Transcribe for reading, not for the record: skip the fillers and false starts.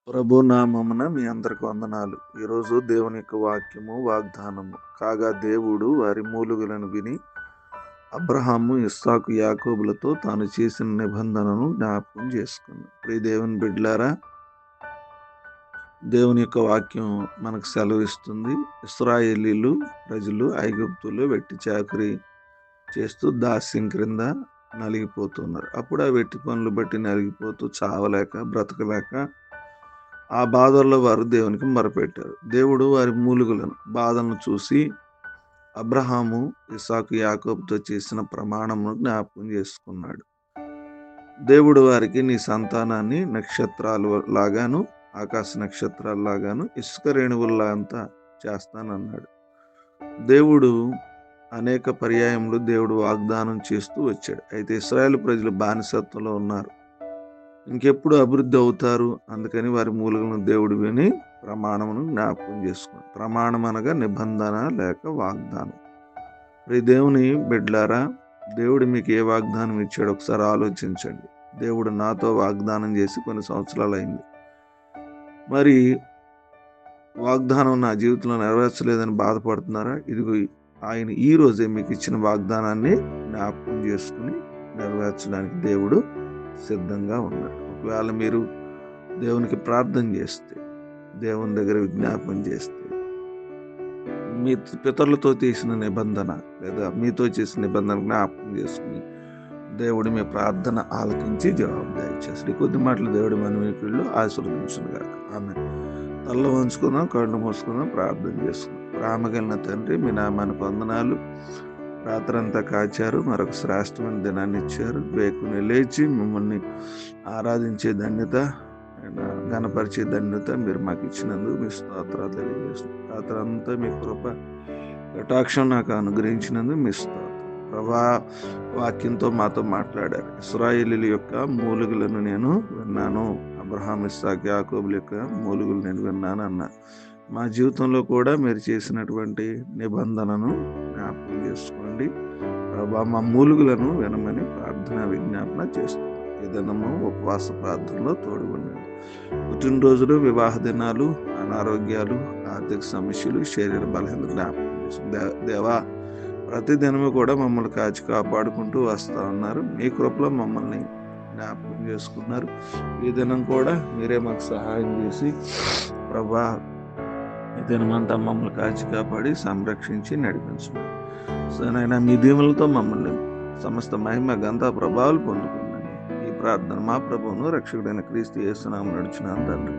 ప్రభు నామమున మీ అందరికి వందనాలు. ఈరోజు దేవుని యొక్క వాక్యము, వాగ్దానము. కాగా దేవుడు వారి మూలుగులను విని అబ్రహాము, ఇస్సాకు, యాకోబులతో తాను చేసిన నిబంధనను జ్ఞాపకం చేసుకున్నాడు. ప్రియ దేవుని బిడ్డలారా, దేవుని యొక్క వాక్యం మనకు సెలవిస్తుంది. ఇశ్రాయేలీలు ప్రజలు ఐగుప్తులో వెట్టి చాకరీ చేస్తూ దాస్యం క్రింద నలిగిపోతున్నారు. అప్పుడు ఆ వెట్టి పనులు బట్టి నలిగిపోతూ చావలేక బ్రతకలేక ఆ బాధల్లో వారు దేవునికి మొరపెట్టారు. దేవుడు వారి మూలుగులను బాధలను చూసి అబ్రహాము, ఇస్సాకు, యాకోబుతో చేసిన ప్రమాణమును జ్ఞాపకం చేసుకున్నాడు. దేవుడు వారికి నీ సంతానాన్ని నక్షత్రాలు లాగాను, ఆకాశ నక్షత్రాలు లాగాను, ఇసుక రేణువుల్లా అంతా చేస్తానన్నాడు. దేవుడు అనేక పర్యాయములు దేవుడు వాగ్దానం చేస్తూ వచ్చాడు. అయితే ఇశ్రాయేలు ప్రజలు బానిసత్వంలో ఉన్నారు. ఇంకెప్పుడు అభివృద్ధి అవుతారు, అందుకని వారి మూలుగులను దేవుడు విని ప్రమాణమును జ్ఞాపకం చేసుకున్నాడు. ప్రమాణం అనగా నిబంధన లేక వాగ్దానం. ఈ దేవుని బిడ్లారా, దేవుడు మీకు ఏ వాగ్దానం ఇచ్చాడు ఒకసారి ఆలోచించండి. దేవుడు నాతో వాగ్దానం చేసి కొన్ని సంవత్సరాలు అయింది. మరి వాగ్దానం నా జీవితంలో నెరవేర్చలేదని బాధపడుతున్నారా? ఇదిగో ఆయన ఈ రోజే మీకు ఇచ్చిన వాగ్దానాన్ని జ్ఞాపకం చేసుకుని నెరవేర్చడానికి దేవుడు సిద్ధంగా ఉన్నాడు. ఒకవేళ మీరు దేవునికి ప్రార్థన చేస్తే, దేవుని దగ్గర విజ్ఞాపన చేస్తే, మీ పితరులతో చేసిన నిబంధన లేదా మీతో చేసిన నిబంధన జ్ఞాపకం చేసుకుని దేవుడు మీ ప్రార్థన ఆలకించి జవాబు దయచేస్తాడు. కొద్ది మాటలు దేవుడి మనవికుల్లో ఆశీర్వదించును గాక. ఆమె తల్ల వంచుకుందాం, కళ్ళు మూసుకుందాం, ప్రార్థన చేసుకుందాం. ప్రేమగలిగిన తండ్రి, మీ నామానికి వందనాలు. రాత్రంతా కాచారు, మరొక శ్రేష్టమైన దినాన్ని ఇచ్చారు. వేకుని లేచి మిమ్మల్ని ఆరాధించే ధన్యత, ఘనపరిచే ధన్యత మీరు మాకు ఇచ్చినందుకు మీ స్తోత్రాలు తెలియజేస్తున్నాం. రాత్రంతా మీ కృప కటాక్షం నాకు అనుగ్రహించినందుకు మీ స్తోత్రం. ప్రభా, వాక్యంతో మాతో మాట్లాడారు. ఇశ్రాయేలీయుల యొక్క మూలుగులను నేను విన్నాను, అబ్రహాం, ఇస్సాకు, యాకోబుల యొక్క మూలుగులు నేను విన్నాను అన్నారు. మా జీవితంలో కూడా మీరు చేసినటువంటి నిబంధనను జ్ఞాపకం చేసుకోండి ప్రభా. మా మూలుగులను వినమని ప్రార్థన విజ్ఞాపన చేస్తాం. ఈ దినము ఉపవాస ప్రార్థనలో తోడుగుండండి. పుట్టినరోజులు, వివాహ దినాలు, అనారోగ్యాలు, ఆర్థిక సమస్యలు, శరీర బలహీనత జ్ఞాపకం చేస్తుంది. దేవా, ప్రతి దినము కూడా మమ్మల్ని కాచి కాపాడుకుంటూ వస్తూ ఉన్నారు. మీ కృపలో మమ్మల్ని జ్ఞాపకం చేసుకున్నారు. ఈ దినం కూడా మీరే మాకు సహాయం చేసి ప్రభా, ఈ దినమంతా మమ్మల్ని కాచి కాపాడి సంరక్షించి నడిపించండి. సో నాయన, మీ దీవులతో మమ్మల్ని సమస్త మహిమ, గంధ, ప్రభావాలు పొందుకుందండి. ఈ ప్రార్థన మా ప్రభువును రక్షకుడైన క్రీస్తు యేసు నామమున నడుచున్నాను తండ్రి.